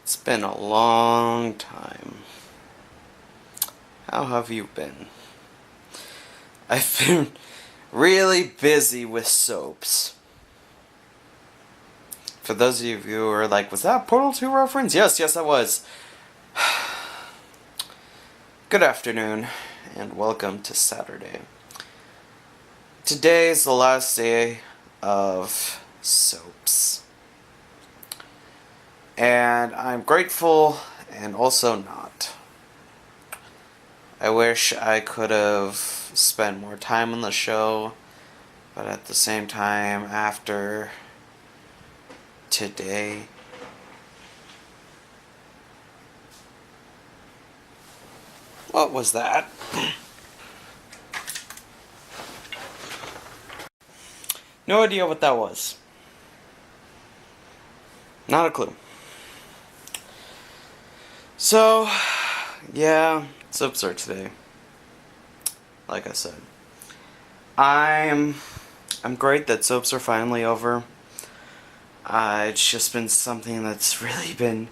It's been a long time. How have you been? I've been really busy with soaps. For those of you who are like, was that a Portal 2 reference? Yes, I was. Good afternoon, and welcome to Saturday. Today is the last day of soaps. And I'm grateful and also not. I wish I could have spent more time on the show, but at the same time, after today, what was that? No idea what that was. Not a clue. So, yeah, soaps are today. Like I said, I'm great that soaps are finally over. It's just been something that's really been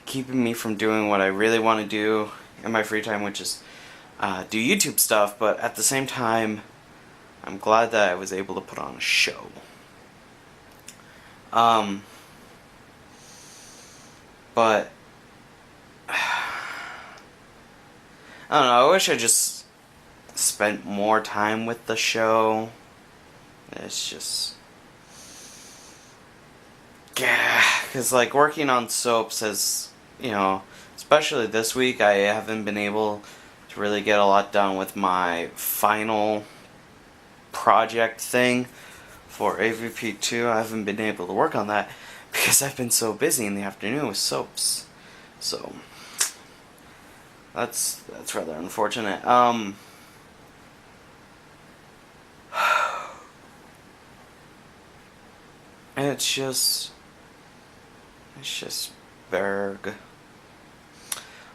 keeping me from doing what I really want to do in my free time, which is do YouTube stuff. But at the same time, I'm glad that I was able to put on a show. But I don't know, I wish I just spent more time with the show. It's just, yeah, because like working on soaps has, especially this week, I haven't been able to really get a lot done with my final project thing for AVP2. I haven't been able to work on that because I've been so busy in the afternoon with soaps. So that's rather unfortunate. It's just Berg.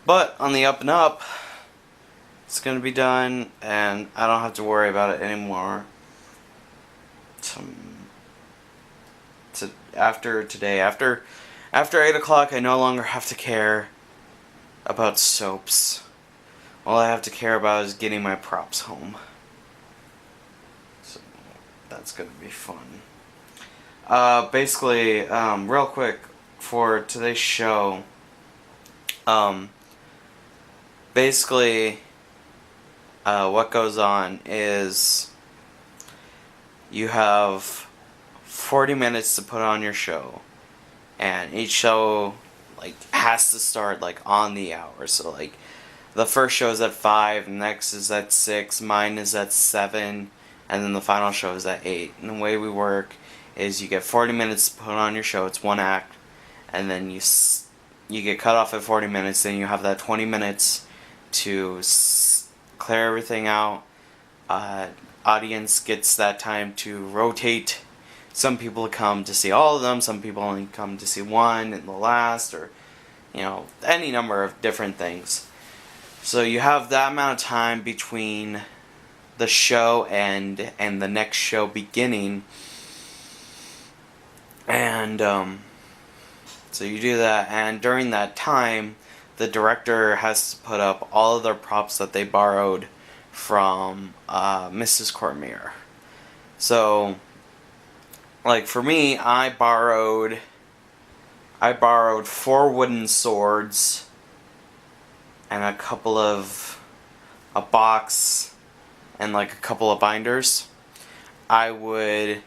But on the up and up, it's gonna be done, and I don't have to worry about it anymore. After today, after 8 o'clock, I no longer have to care about soaps. All I have to care about is getting my props home. So that's gonna be fun. Basically, real quick for today's show. Basically, what goes on is you have 40 minutes to put on your show, and each show has to start on the hour. So the first show is at 5, the next is at 6, mine is at 7, and then the final show is at 8. And the way we work is you get 40 minutes to put on your show. It's one act, and then you get cut off at 40 minutes. Then you have that 20 minutes to clear everything out. Audience gets that time to rotate. Some people come to see all of them. Some people only come to see one in the last, or any number of different things. So you have that amount of time between the show and the next show beginning. And so you do that, and during that time, the director has to put up all of their props that they borrowed from Mrs. Cormier. So, for me, I borrowed 4 wooden swords and a box and a couple of binders. I would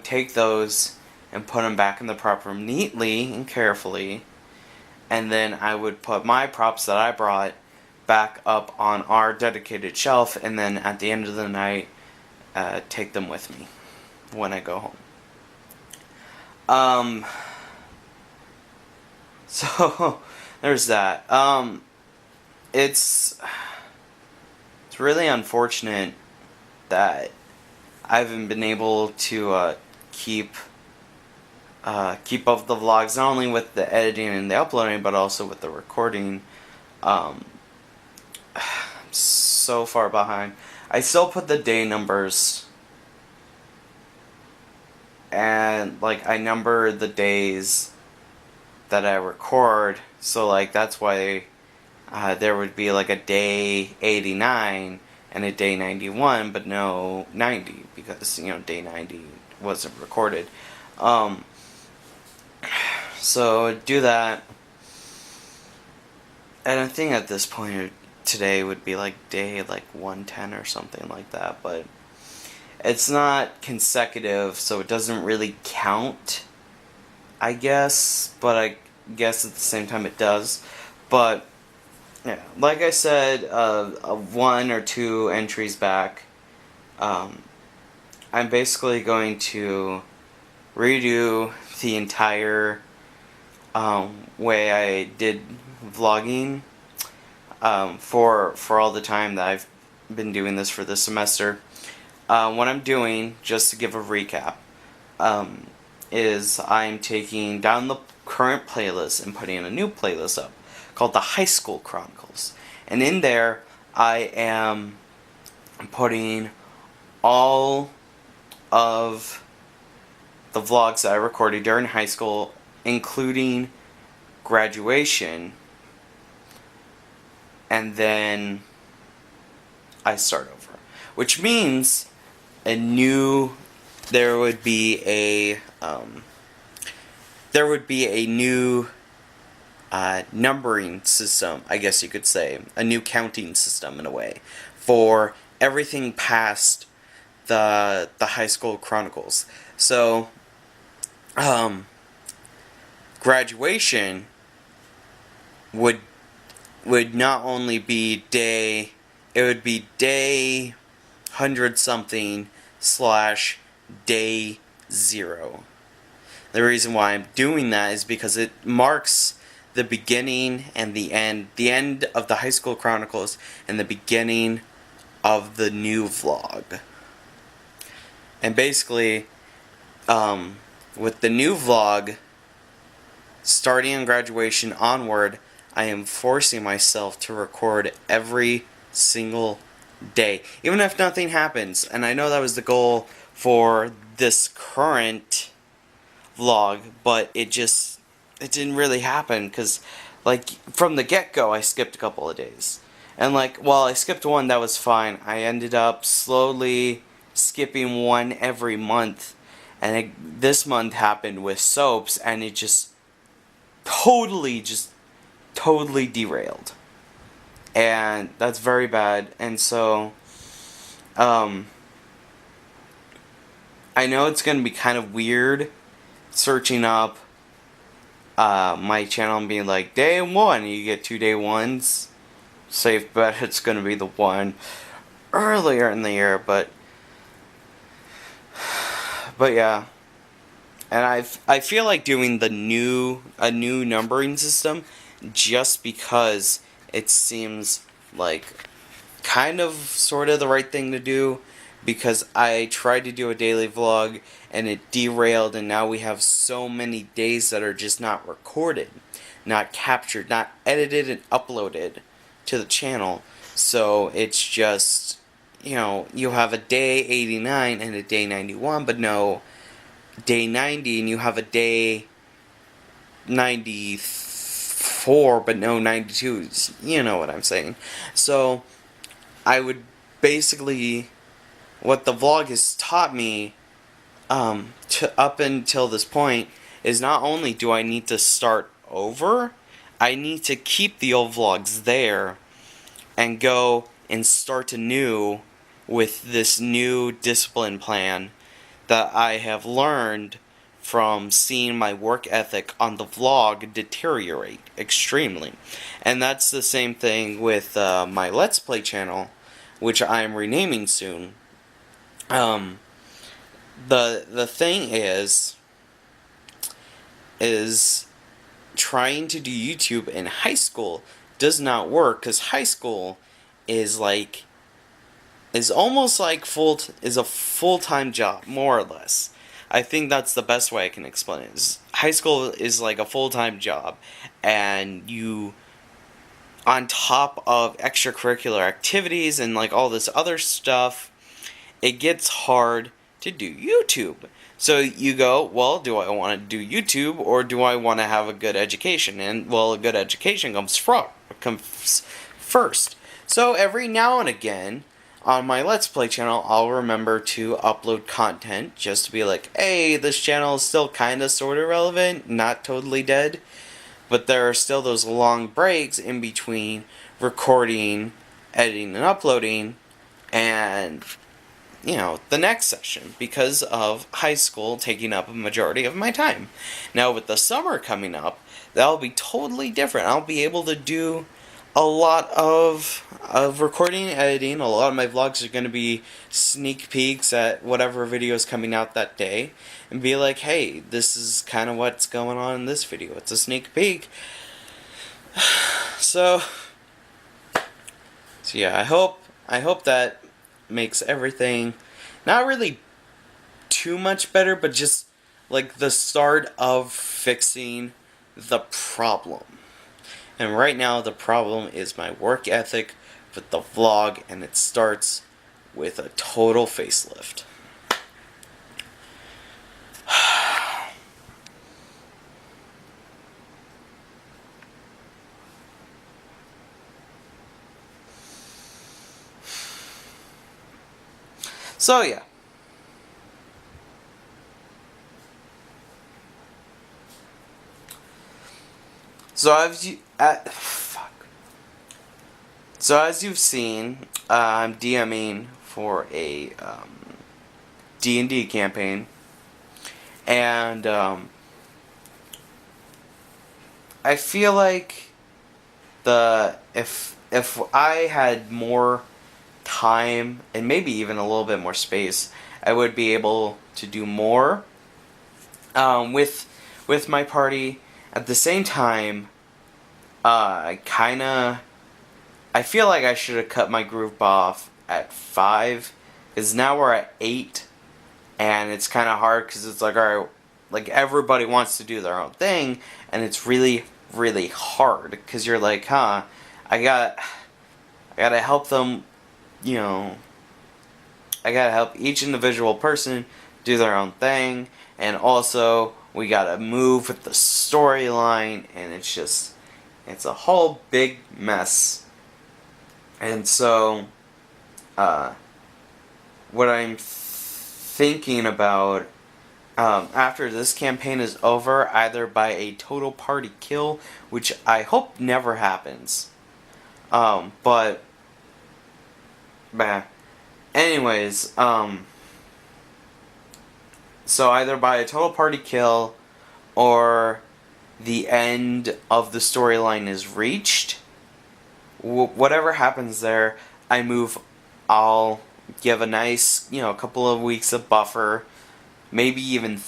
take those and put them back in the prop room neatly and carefully, and then I would put my props that I brought back up on our dedicated shelf, and then at the end of the night, take them with me when I go home. So there's that. It's really unfortunate that I haven't been able to keep up the vlogs, not only with the editing and the uploading, but also with the recording. I'm so far behind. I still put the day numbers and like I number the days that I record, so like that's why there would be like a day 89 and a day 91, but no 90 because day 90 wasn't recorded. Um, so do that, and I think at this point today would be like day like 110 or something like that, but it's not consecutive, so it doesn't really count, I guess, but I guess at the same time it does. But yeah, like I said, one or two entries back, I'm basically going to redo the entire way I did vlogging for all the time that I've been doing this for this semester. What I'm doing, just to give a recap, is I'm taking down the current playlist and putting in a new playlist up called the High School Chronicles. And in there, I am putting all of the vlogs that I recorded during high school, including graduation, and then I start over. Which means there would be a new numbering system, I guess you could say, a new counting system in a way, for everything past the High School Chronicles. So, graduation would not only be day 100 something / day 0. The reason why I'm doing that is because it marks the beginning and the end of the High School Chronicles and the beginning of the new vlog. And basically, with the new vlog, starting on graduation onward, I am forcing myself to record every single day, even if nothing happens. And I know that was the goal for this current vlog, but it didn't really happen, because like from the get-go I skipped a couple of days, and like while I skipped one, that was fine. I ended up slowly skipping one every month, and this month happened with soaps, and it just totally derailed, and that's very bad. And so I know it's gonna be kind of weird searching up my channel and being like, day 1, you get 2 day 1s. Safe bet it's gonna be the one earlier in the year, but yeah. And I feel like doing a new numbering system just because it seems like kind of sort of the right thing to do, because I tried to do a daily vlog and it derailed, and now we have so many days that are just not recorded, not captured, not edited and uploaded to the channel. So it's just, you have a day 89 and a day 91, but no day 90, and you have a day 94 but no 92s. You know what I'm saying. So I would basically, what the vlog has taught me up until this point is, not only do I need to start over, I need to keep the old vlogs there and go and start anew with this new discipline plan that I have learned from seeing my work ethic on the vlog deteriorate extremely. And that's the same thing with my Let's Play channel, which I am renaming soon. The thing is trying to do YouTube in high school does not work, because high school is almost like a full-time job, more or less. I think that's the best way I can explain it. High school is like a full-time job, and you, on top of extracurricular activities and like all this other stuff, it gets hard to do YouTube. So you go, well, do I want to do YouTube or do I want to have a good education? And well, a good education comes first. So every now and again on my Let's Play channel, I'll remember to upload content just to be like, hey, this channel is still kind of sort of relevant, not totally dead. But there are still those long breaks in between recording, editing, and uploading, and the next session because of high school taking up a majority of my time. Now with the summer coming up, that'll be totally different. I'll be able to do a lot of recording and editing. A lot of my vlogs are going to be sneak peeks at whatever video is coming out that day and be like, hey, this is kind of what's going on in this video. It's a sneak peek. So yeah, I hope that makes everything not really too much better, but just like the start of fixing the problem. And right now the problem is my work ethic with the vlog, and it starts with a total facelift. So yeah. So as you've seen, I'm DMing for a D&D campaign, and I feel like if I had more time and maybe even a little bit more space, I would be able to do more with my party. At the same time, I feel like I should have cut my group off at 5, because now we're at 8, and it's kind of hard because it's like, alright, like everybody wants to do their own thing, and it's really, really hard because you're like, I gotta help them. I gotta help each individual person do their own thing, and also we gotta move with the storyline, and it's a whole big mess. And so, what I'm thinking about, after this campaign is over, either by a total party kill, which I hope never happens, but anyways, so either by a total party kill or the end of the storyline is reached. Whatever happens there, I'll give a nice, couple of weeks of buffer, maybe even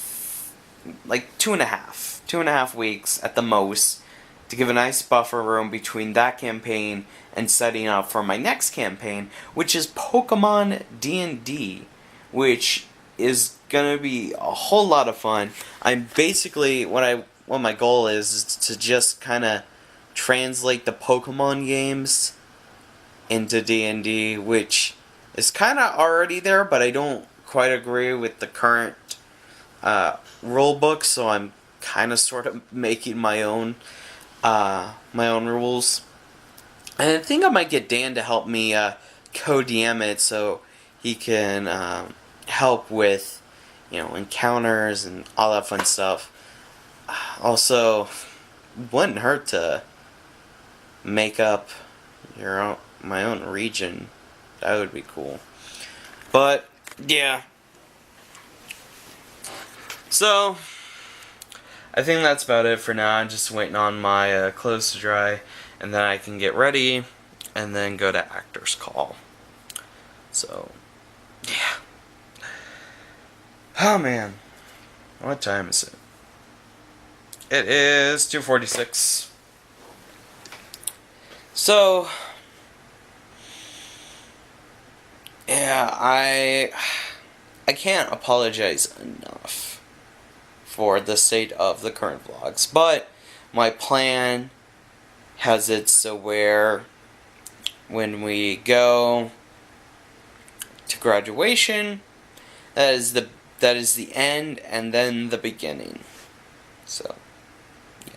like 2.5 weeks at the most, to give a nice buffer room between that campaign and setting up for my next campaign, which is Pokemon D&D, which is gonna be a whole lot of fun. I'm basically what my goal is to just kind of translate the Pokemon games into D&D, which is kind of already there, but I don't quite agree with the current rule book, so I'm kind of sort of making my own rules. And I think I might get Dan to help me co-DM it, so he can help with, encounters and all that fun stuff. Also, wouldn't hurt to make up my own region. That would be cool. But yeah. So I think that's about it for now. I'm just waiting on my clothes to dry, and then I can get ready and then go to actor's call. So yeah. Oh man, what time is it? It is 2:46. So yeah, I can't apologize enough for the state of the current vlogs, but my plan has it so where when we go to graduation, that is the that is the end and then the beginning. So, yeah.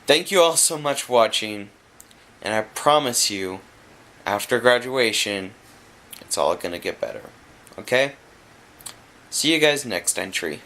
Thank you all so much for watching, and I promise you, after graduation, it's all gonna get better. Okay? See you guys next entry.